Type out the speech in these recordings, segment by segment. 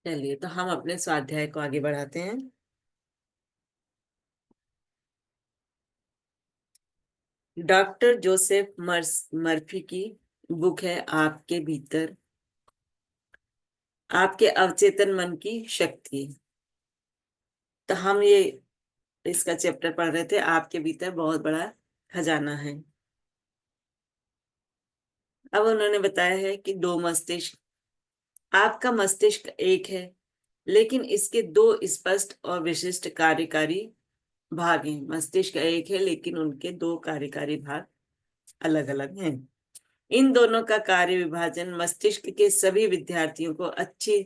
चलिए, तो हम अपने स्वाध्याय को आगे बढ़ाते हैं। डॉक्टर जोसेफ मर्फी की बुक है आपके भीतर, आपके अवचेतन मन की शक्ति। तो हम ये इसका चैप्टर पढ़ रहे थे, आपके भीतर बहुत बड़ा खजाना है। अब उन्होंने बताया है कि दो मस्तिष्क, आपका मस्तिष्क एक है, लेकिन इसके दो स्पष्ट और विशिष्ट कार्यकारी भाग हैं। मस्तिष्क एक है, लेकिन उनके दो कार्यकारी भाग अलग अलग हैं। इन दोनों का कार्य विभाजन मस्तिष्क के सभी विद्यार्थियों को अच्छी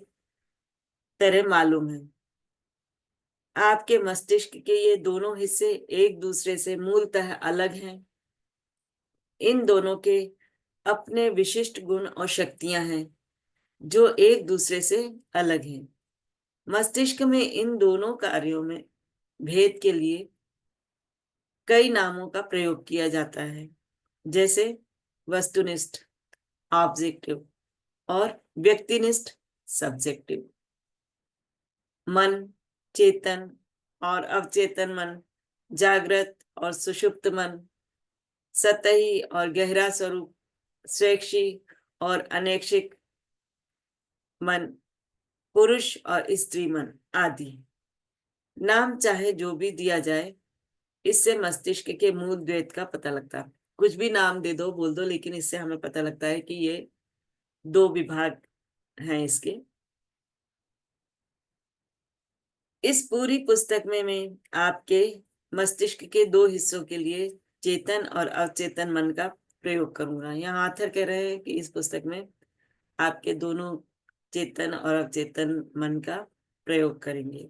तरह मालूम है। आपके मस्तिष्क के ये दोनों हिस्से एक दूसरे से मूलतः अलग हैं। इन दोनों के अपने विशिष्ट गुण और शक्तियां हैं जो एक दूसरे से अलग हैं। मस्तिष्क में इन दोनों कार्यों में भेद के लिए कई नामों का प्रयोग किया जाता है, जैसे वस्तुनिष्ठ ऑब्जेक्टिव और व्यक्तिनिष्ठ सब्जेक्टिव। मन, चेतन और अवचेतन मन, जागृत और सुषुप्त मन, सतही और गहरा स्वरूप, स्वैच्छिक और अनैच्छिक मन, पुरुष और स्त्री मन आदि। नाम चाहे जो भी दिया जाए, इससे मस्तिष्क के मूल द्वैत का पता लगता है। कुछ भी नाम दे दो, बोल दो, लेकिन इससे हमें पता लगता है कि ये दो विभाग हैं इसके। इस पूरी पुस्तक में मैं आपके मस्तिष्क के दो हिस्सों के लिए चेतन और अवचेतन मन का प्रयोग करूंगा। यहाँ आथर कह रहे हैं कि इस पुस्तक में आपके दोनों चेतन और अवचेतन मन का प्रयोग करेंगे।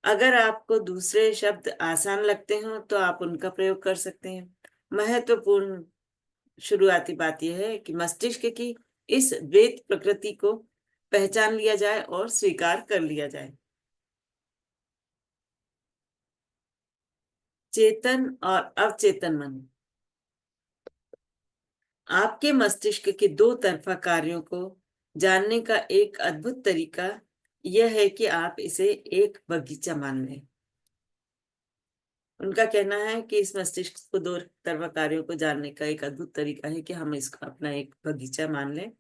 अगर आपको दूसरे शब्द आसान लगते हो तो आप उनका प्रयोग कर सकते हैं। महत्वपूर्ण शुरुआती बात यह है कि मस्तिष्क की इस द्वैत प्रकृति को पहचान लिया जाए और स्वीकार कर लिया जाए। चेतन और अवचेतन मन, आपके मस्तिष्क के दो तरफा कार्यों को जानने का एक अद्भुत तरीका यह है कि आप इसे एक बगीचा मान लें। उनका कहना है कि इस मस्तिष्क को दो तरफा कार्यों को जानने का एक अद्भुत तरीका है कि हम इसको अपना एक बगीचा मान लें।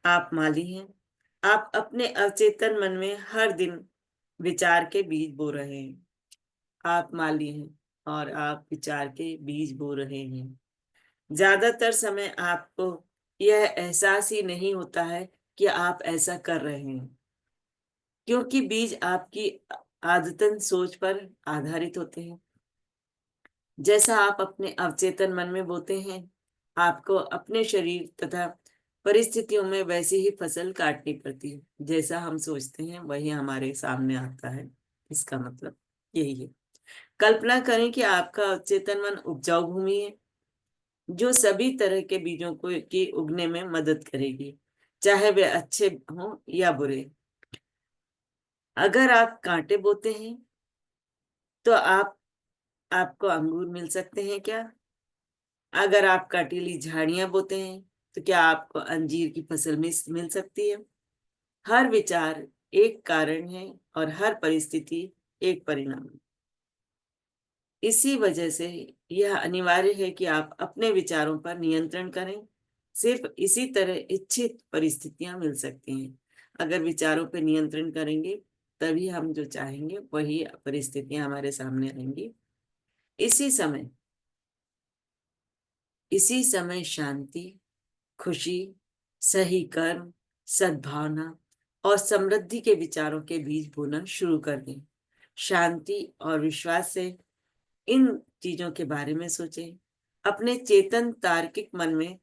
आप माली हैं। आप अपने अवचेतन मन में हर दिन विचार के बीज बो रहे हैं। आप माली हैं और आप विचार के बीज बो रहे हैं। ज्यादातर समय आपको यह एहसास ही नहीं होता है कि आप ऐसा कर रहे हैं, क्योंकि बीज आपकी आदतन सोच पर आधारित होते हैं। जैसा आप अपने अवचेतन मन में बोते हैं, आपको अपने शरीर तथा परिस्थितियों में वैसी ही फसल काटनी पड़ती है। जैसा हम सोचते हैं वही हमारे सामने आता है। इसका मतलब यही है। कल्पना करें कि आपका अवचेतन मन उपजाऊ भूमि है जो सभी तरह के बीजों को की उगने में मदद करेगी, चाहे वे अच्छे हों या बुरे। अगर आप कांटे बोते हैं तो आपको अंगूर मिल सकते हैं क्या? अगर आप कांटीली झाड़ियां बोते हैं तो क्या आपको अंजीर की फसल मिल सकती है? हर विचार एक कारण है और हर परिस्थिति एक परिणाम है। इसी वजह से यह अनिवार्य है कि आप अपने विचारों पर नियंत्रण करें। सिर्फ इसी तरह इच्छित परिस्थितियां मिल सकती हैं। अगर विचारों पर नियंत्रण करेंगे तभी हम जो चाहेंगे वही परिस्थितियां हमारे सामने आएंगी। इसी समय इसी समय शांति, खुशी, सही कर्म, सद्भावना और समृद्धि के विचारों के बीज बोना शुरू कर दें। शांति और विश्वास से इन चीजों के बारे में सोचें। अपने चेतन तार्किक मन में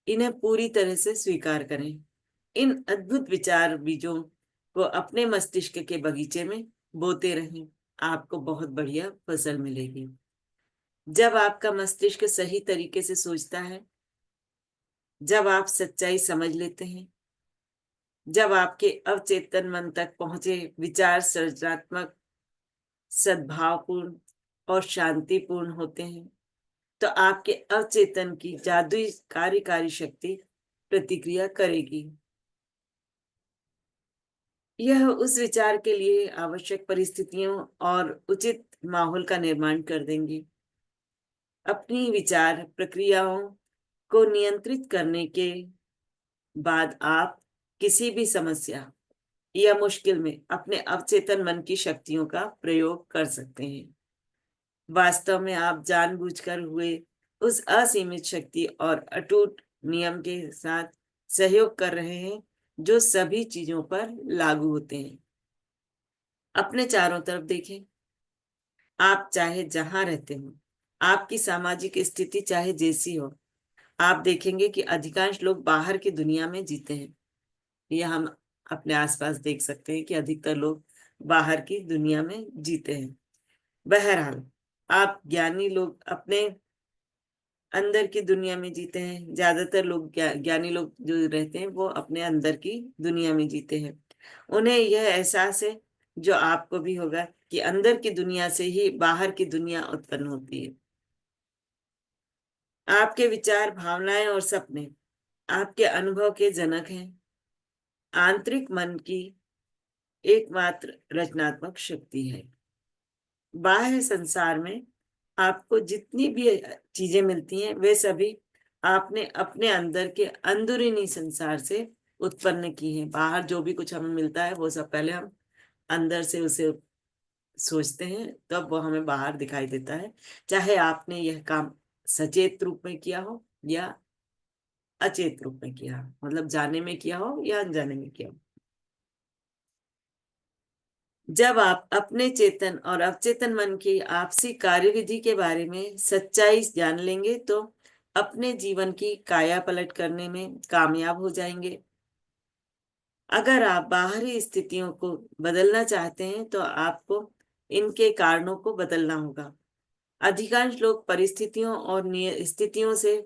इन्हें पूरी तरह से स्वीकार करें। इन अद्भुत विचार बीजों को अपने मस्तिष्क के बगीचे में बोते रहें। आपको बहुत बढ़िया फसल मिलेगी। जब आपका मस्तिष्क सही तरीके से सोचता है, जब आप सच्चाई समझ लेते हैं, जब आपके अवचेतन मन तक पहुंचे विचार सृजनात्मक, सद्भावपूर्ण और शांतिपूर्ण होते हैं, तो आपके अवचेतन की जादुई कार्यकारी शक्ति प्रतिक्रिया करेगी। यह उस विचार के लिए आवश्यक परिस्थितियों और उचित माहौल का निर्माण कर देंगे। अपनी विचार प्रक्रियाओं को नियंत्रित करने के बाद आप किसी भी समस्या या मुश्किल में अपने अवचेतन मन की शक्तियों का प्रयोग कर सकते हैं। वास्तव में आप जानबूझकर हुए उस असीमित शक्ति और अटूट नियम के साथ सहयोग कर रहे हैं जो सभी चीजों पर लागू होते हैं। अपने चारों तरफ देखें। आप चाहे जहां रहते हो, आपकी सामाजिक स्थिति चाहे जैसी हो, आप देखेंगे कि अधिकांश लोग बाहर की दुनिया में जीते हैं। यह हम अपने आसपास देख सकते हैं कि अधिकतर लोग बाहर की दुनिया में जीते हैं। बहरहाल, आप ज्ञानी लोग अपने अंदर की दुनिया में जीते हैं। ज्यादातर लोग ज्ञानी लोग जो रहते हैं वो अपने अंदर की दुनिया में जीते हैं। उन्हें यह एहसास है, जो आपको भी होगा, कि अंदर की दुनिया से ही बाहर की दुनिया उत्पन्न होती है। आपके विचार, भावनाएं और सपने आपके अनुभव के जनक हैं। आंतरिक मन की एकमात्र रचनात्मक शक्ति है। बाह्य संसार में आपको जितनी भी चीजें मिलती हैं वे सभी आपने अपने अंदर के अंदरूनी संसार से उत्पन्न की हैं। बाहर जो भी कुछ हमें मिलता है वो सब पहले हम अंदर से उसे सोचते हैं, तब वो हमें बाहर दिखाई देता है। चाहे आपने यह काम सचेत रूप में किया हो या अचेत रूप में किया हो, मतलब जाने में किया हो या अनजाने में किया हो। जब आप अपने चेतन और अवचेतन मन की आपसी कार्यविधि के बारे में सच्चाई जान लेंगे तो अपने जीवन की काया पलट करने में कामयाब हो जाएंगे। अगर आप बाहरी स्थितियों को बदलना चाहते हैं तो आपको इनके कारणों को बदलना होगा। अधिकांश लोग परिस्थितियों और स्थितियों से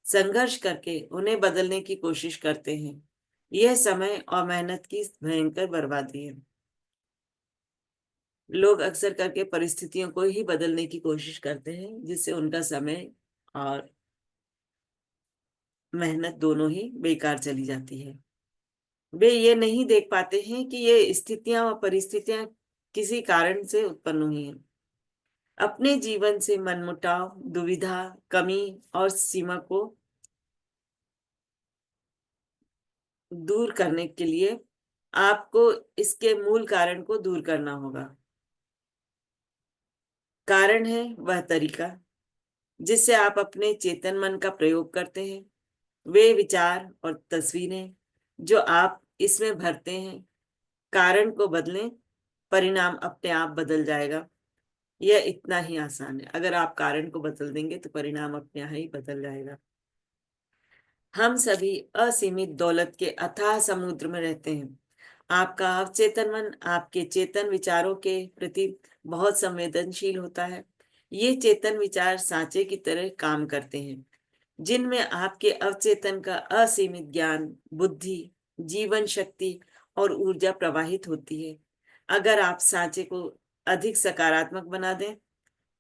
संघर्ष करके उन्हें बदलने की कोशिश करते हैं। यह समय और मेहनत की भयंकर बर्बादी है। लोग अक्सर करके परिस्थितियों को ही बदलने की कोशिश करते हैं, जिससे उनका समय और मेहनत दोनों ही बेकार चली जाती है। वे ये नहीं देख पाते हैं कि ये स्थितियां और परिस्थितियां किसी कारण से उत्पन्न हुई हैं। अपने जीवन से मनमुटाव, दुविधा, कमी और सीमा को दूर करने के लिए आपको इसके मूल कारण को दूर करना होगा। कारण है वह तरीका जिससे आप अपने चेतन मन का प्रयोग करते हैं। वे विचार और तस्वीरें जो आप इसमें भरते हैं। कारण को बदलें, परिणाम अपने आप बदल जाएगा। यह इतना ही आसान है। अगर आप कारण को बदल देंगे तो परिणाम अपने यहाँ ही बदल जाएगा। हम सभी असीमित दौलत के अथाह समुद्र में रहते हैं। आपका अवचेतन मन आपके चेतन विचारों के प्रति बहुत संवेदनशील होता है। ये चेतन विचार सांचे की तरह काम करते हैं, जिनमें आपके अवचेतन का असीमित ज्ञान, बुद्धि, जीवन शक्ति और ऊर्जा प्रवाहित होती है। अगर आप सांचे को अधिक सकारात्मक बना दें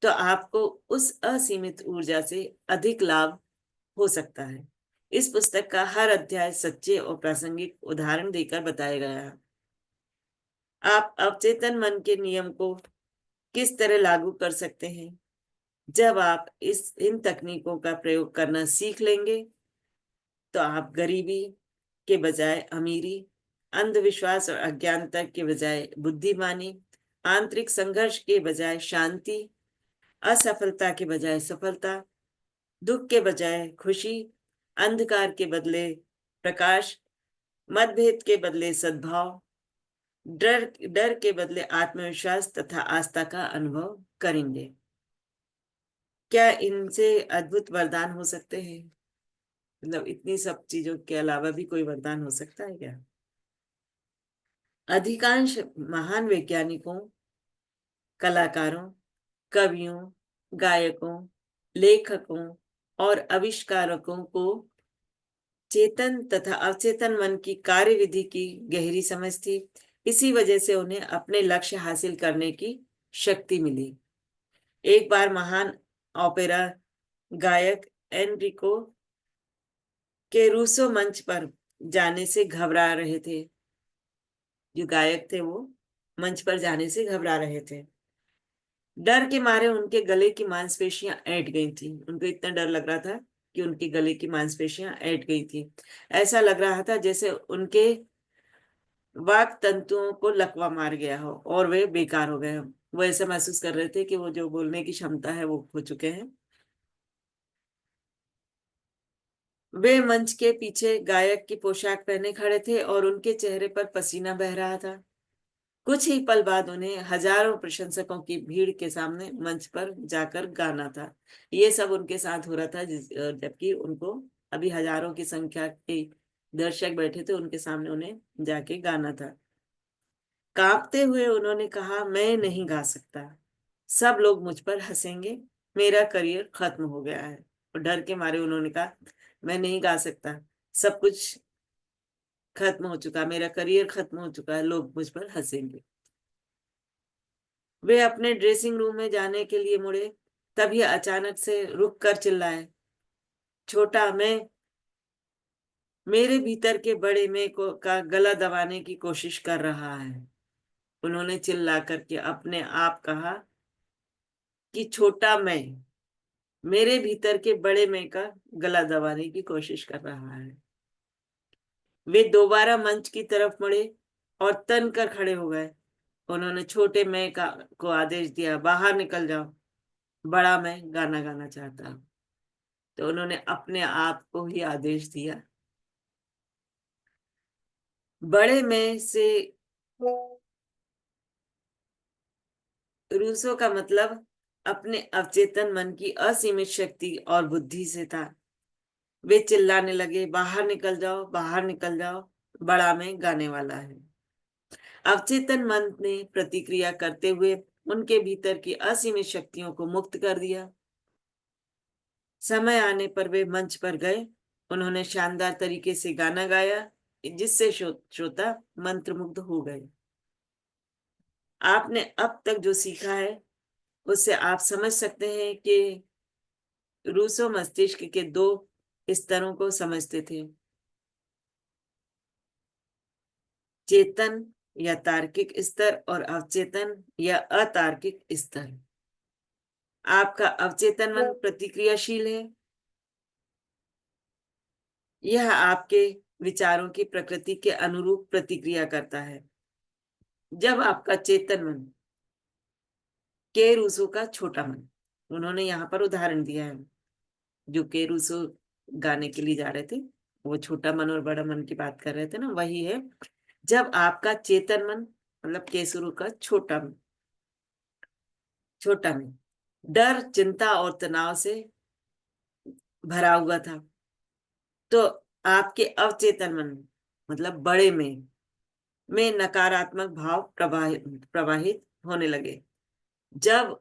तो आपको उस असीमित ऊर्जा से अधिक लाभ हो सकता है। इस पुस्तक का हर अध्याय सच्चे और प्रासंगिक उदाहरण देकर बताया गया है। आप अवचेतन मन के नियम को किस तरह लागू कर सकते हैं। जब आप इन तकनीकों का प्रयोग करना सीख लेंगे तो आप गरीबी के बजाय अमीरी, अंधविश्वास और अज्ञानता के बजाय बुद्धिमानी, आंतरिक संघर्ष के बजाय शांति, असफलता के बजाय सफलता, दुख के बजाय खुशी, अंधकार के बदले प्रकाश, मतभेद के बदले सद्भाव, डर डर के बदले आत्मविश्वास तथा आस्था का अनुभव करेंगे। क्या इनसे अद्भुत वरदान हो सकते हैं? मतलब इतनी सब चीजों के अलावा भी कोई वरदान हो सकता है क्या? अधिकांश महान वैज्ञानिकों, कलाकारों, कवियों, गायकों, लेखकों और आविष्कारकों को चेतन तथा अवचेतन मन की कार्यविधि की गहरी समझ थी। इसी वजह से उन्हें अपने लक्ष्य हासिल करने की शक्ति मिली। एक बार महान ओपेरा गायक एनरिको के रूसो मंच पर जाने से घबरा रहे थे। जो गायक थे वो मंच पर जाने से घबरा रहे थे। डर के मारे उनके गले की मांसपेशियां ऐंठ गई थी। उनको इतना डर लग रहा था कि उनके गले की मांसपेशियां ऐंठ गई थी। ऐसा लग रहा था जैसे उनके वाक तंतुओं को लकवा मार गया हो और वे बेकार हो गए हो। वो ऐसा महसूस कर रहे थे कि वो जो बोलने की क्षमता है वो खो चुके हैं। वे मंच के पीछे गायक की पोशाक पहने खड़े थे और उनके चेहरे पर पसीना बह रहा था। कुछ ही पल बाद उन्हें हजारों प्रशंसकों की भीड़ के सामने मंच पर जाकर गाना था। ये सब उनके साथ हो रहा था जबकि उनको अभी हजारों की संख्या के दर्शक बैठे थे, उनके सामने उन्हें जाके गाना था। कांपते हुए उन्होंने कहा, मैं नहीं गा सकता, सब लोग मुझ पर हंसेंगे, मेरा करियर खत्म हो गया है। और डर के मारे उन्होंने कहा, मैं नहीं गा सकता, सब कुछ खत्म हो चुका, मेरा करियर खत्म हो चुका है, लोग मुझ पर हंसेंगे। वे अपने ड्रेसिंग रूम में जाने के लिए मुड़े, तभी अचानक से रुक कर चिल्लाए, छोटा मैं मेरे भीतर के बड़े मैं को का गला दबाने की कोशिश कर रहा है। उन्होंने चिल्ला करके अपने आप कहा कि छोटा मैं मेरे भीतर के बड़े मैं का गला दबाने की कोशिश कर रहा है। वे दोबारा मंच की तरफ मुड़े और तन कर खड़े हो गए। उन्होंने छोटे मैं का को आदेश दिया, बाहर निकल जाओ, बड़ा मैं गाना गाना चाहता हूँ। तो उन्होंने अपने आप को ही आदेश दिया। बड़े मैं से रूसो का मतलब अपने अवचेतन मन की असीमित शक्ति और बुद्धि से था। वे चिल्लाने लगे, बाहर निकल जाओ, बाहर निकल जाओ, बड़ा मैं गाने वाला है। अवचेतन मन ने प्रतिक्रिया करते हुए उनके भीतर की असीमित शक्तियों को मुक्त कर दिया। समय आने पर वे मंच पर गए। उन्होंने शानदार तरीके से गाना गाया, जिससे श्रोता मंत्रमुग्ध हो गए। आपने अब तक जो सीखा है उससे आप समझ सकते हैं कि रूसो मस्तिष्क के दो स्तरों को समझते थे, चेतन या तार्किक स्तर और अवचेतन या अतार्किक स्तर। आपका अवचेतन मन प्रतिक्रियाशील है। यह आपके विचारों की प्रकृति के अनुरूप प्रतिक्रिया करता है। जब आपका चेतन मन, के रूसो का छोटा मन, उन्होंने यहाँ पर उदाहरण दिया है, जो के रूसो गाने के लिए जा रहे थे, वो छोटा मन और बड़ा मन की बात कर रहे थे ना, वही है। जब आपका चेतन मन मतलब केसुरु का छोटा मन डर, चिंता और तनाव से भरा हुआ था, तो आपके अवचेतन मन मतलब बड़े में नकारात्मक भाव प्रवाहित होने लगे। जब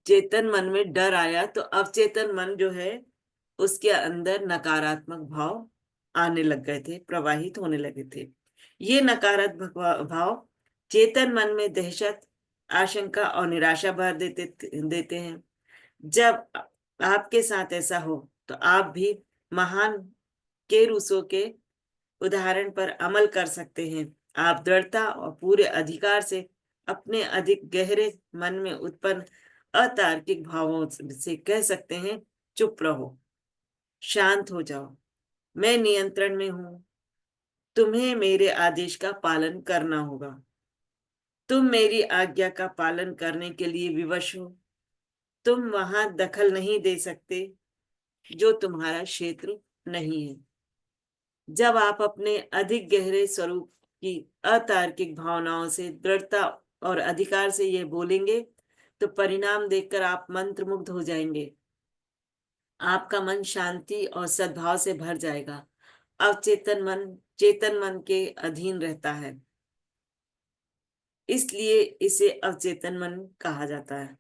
चेतन मन में डर आया तो अवचेतन मन जो है उसके अंदर नकारात्मक भाव आने लग गए थे, प्रवाहित होने लगे थे। ये नकारात्मक भाव चेतन मन में दहशत, आशंका और निराशा भर देते हैं। जब आपके साथ ऐसा हो तो आप भी महान के रूसो के उदाहरण पर अमल कर सकते हैं। आप दृढ़ता और पूरे अधिकार से अपने अधिक गहरे मन में उत्पन्न अतार्किक भावों से कह सकते हैं, चुप रहो, शांत हो जाओ, मैं नियंत्रण में हूं, तुम्हें मेरे आदेश का पालन करना होगा, तुम मेरी आज्ञा का पालन करने के लिए विवश हो, तुम वहां दखल नहीं दे सकते जो तुम्हारा क्षेत्र नहीं है। जब आप अपने अधिक गहरे स्वरूप की अतार्किक भावनाओं से दृढ़ता और अधिकार से यह बोलेंगे तो परिणाम देखकर आप मंत्रमुग्ध हो जाएंगे। आपका मन शांति और सद्भाव से भर जाएगा। अवचेतन मन चेतन मन के अधीन रहता है, इसलिए इसे अवचेतन मन कहा जाता है।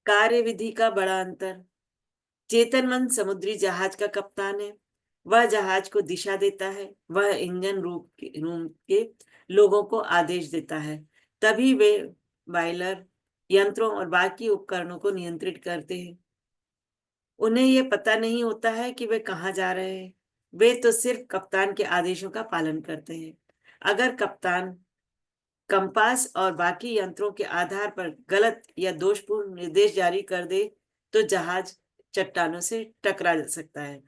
कार्य विधि का बड़ा अंतर। चेतन मन समुद्री जहाज का कप्तान है। वह जहाज को दिशा देता है, वह इंजन रूम के लोगों को आदेश देता है, तभी वे बायलर यंत्रों और बाकी उपकरणों को नियंत्रित करते हैं। उन्हें यह पता नहीं होता है कि वे कहाँ जा रहे हैं, वे तो सिर्फ कप्तान के आदेशों का पालन करते हैं। अगर कप्तान कंपास और बाकी यंत्रों के आधार पर गलत या दोषपूर्ण निर्देश जारी कर दे तो जहाज चट्टानों से टकरा जा सकता है।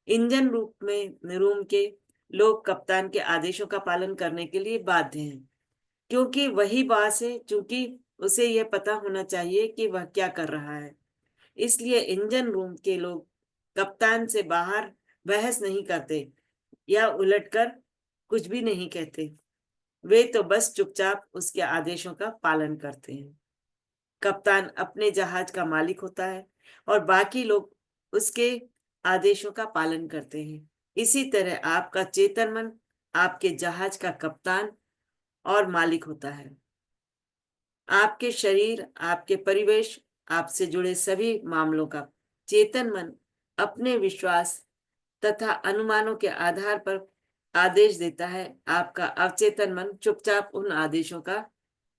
इंजन रूम के लोग कप्तान के आदेशों का पालन करने के लिए बाध्य हैं, क्योंकि वही बास है, चूंकि उसे यह पता होना चाहिए कि वह क्या कर रहा है। इसलिए इंजन रूम के लोग कप्तान से बाहर बहस नहीं करते या उलटकर कुछ भी नहीं कहते। वे तो बस चुपचाप उसके आदेशों का पालन करते हैं। कप्तान अपने जहाज का मालिक होता है और बाकी लोग उसके आदेशों का पालन करते हैं। इसी तरह आपका चेतन मन आपके जहाज का कप्तान और मालिक होता है। आपके शरीर, आपके परिवेश, आपसे जुड़े सभी मामलों का चेतन मन अपने विश्वास तथा अनुमानों के आधार पर आदेश देता है। आपका अवचेतन मन चुपचाप उन आदेशों का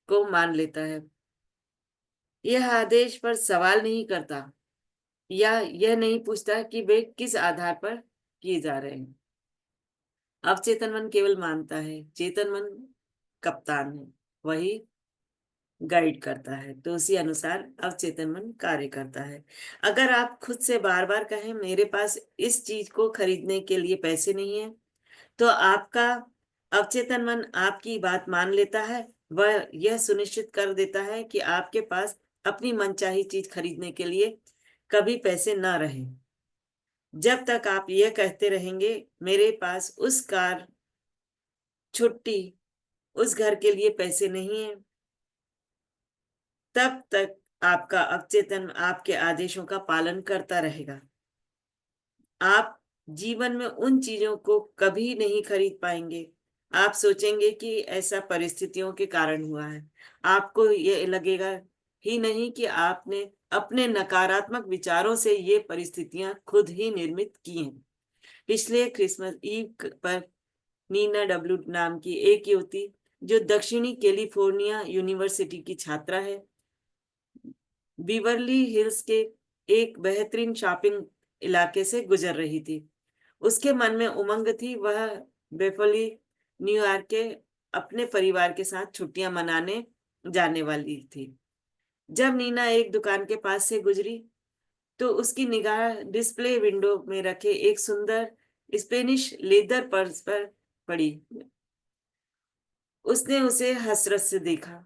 को मान लेता है। यह आदेश पर सवाल नहीं करता या यह नहीं पूछता कि वे किस आधार पर किए जा रहे हैं। अवचेतन मन केवल मानता है, चेतन मन कप्तान है, वही गाइड करता है, तो उसी अनुसार अवचेतन मन कार्य करता है। अगर आप खुद से बार बार कहें मेरे पास इस चीज को खरीदने के लिए पैसे नहीं है, तो आपका अवचेतन मन आपकी बात मान लेता है। वह यह सुनिश्चित कर देता है कि आपके पास अपनी मनचाही चीज खरीदने के लिए कभी पैसे ना रहे। जब तक आप यह कहते रहेंगे मेरे पास उस कार, छुट्टी, उस घर के लिए पैसे नहीं है, तब तक आपका अवचेतन आपके आदेशों का पालन करता रहेगा। आप जीवन में उन चीजों को कभी नहीं खरीद पाएंगे। आप सोचेंगे कि ऐसा परिस्थितियों के कारण हुआ है। आपको ये लगेगा ही नहीं कि आपने अपने नकारात्मक विचारों से ये परिस्थितियां खुद ही निर्मित की हैं। पिछले क्रिसमस ईव पर नीना डब्ल्यू नाम की एक युवती, जो दक्षिणी कैलिफोर्निया यूनिवर्सिटी की छात्रा है, बीवरली हिल्स के एक बेहतरीन शॉपिंग इलाके से गुजर रही थी। उसके मन में उमंग थी। वह बेफली न्यूयॉर्क के अपने परिवार के साथ छुट्टियां मनाने जाने वाली थी। जब नीना एक दुकान के पास से गुजरी तो उसकी निगाह डिस्प्ले विंडो में रखे एक सुंदर स्पेनिश लेदर पर्स पर पड़ी। उसने उसे हसरत से देखा,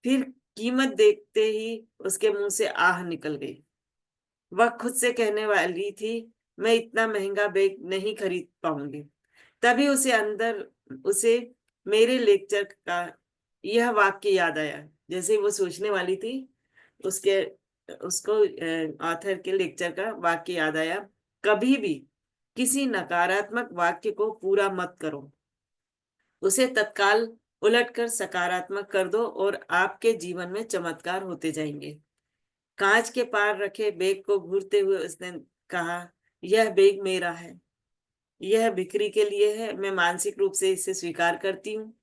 फिर कीमत देखते ही उसके मुंह से आह निकल गई। वह खुद से कहने वाली थी मैं इतना महंगा बैग नहीं खरीद पाऊंगी। तभी उसे मेरे लेक्चर का यह वाक्य याद आया। जैसे वो सोचने वाली थी, उसके उसको ऑथर के लेक्चर का वाक्य याद आया, कभी भी किसी नकारात्मक वाक्य को पूरा मत करो, उसे तत्काल उलटकर सकारात्मक कर दो और आपके जीवन में चमत्कार होते जाएंगे। कांच के पार रखे बैग को घूरते हुए उसने कहा, यह बैग मेरा है, यह बिक्री के लिए है। मैं मानसिक रूप से इसे स्वीकार करती हूँ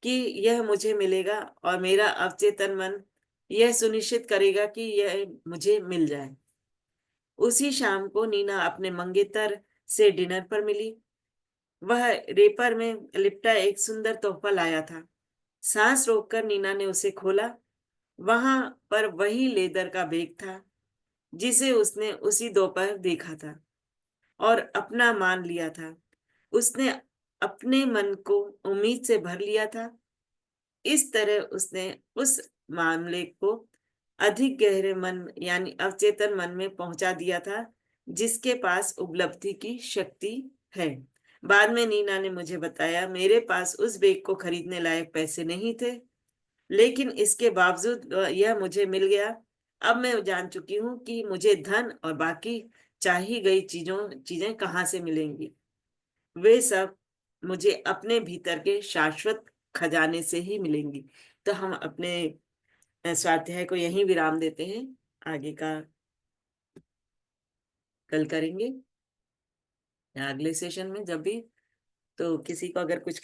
कि यह मुझे मिलेगा और मेरा अवचेतन मन यह सुनिश्चित करेगा कि यह मुझे मिल जाए। उसी शाम को नीना अपने मंगेतर से डिनर पर मिली। वह रेपर में लिपटा एक सुंदर तोहफा लाया था। सांस रोककर नीना ने उसे खोला। वहां पर वही लेदर का बैग था जिसे उसने उसी दोपहर देखा था और अपना मान लिया था। उसने अपने मन को उम्मीद से भर लिया था। इस तरह उसने उस मामले को अधिक गहरे मन यानी अवचेतन मन में पहुंचा दिया था, जिसके पास उपलब्धि की शक्ति है। बाद में नीना ने मुझे बताया मेरे पास उस बैग को खरीदने लायक पैसे नहीं थे, लेकिन इसके बावजूद यह मुझे मिल गया। अब मैं जान चुकी हूँ कि मुझे धन और बाकी चाही गई चीजें कहाँ से मिलेंगी। वे सब मुझे अपने भीतर के शाश्वत खजाने से ही मिलेंगी। तो हम अपने स्वाध्याय को यहीं विराम देते हैं। आगे का कल करेंगे या अगले सेशन में जब भी। तो किसी को अगर कुछ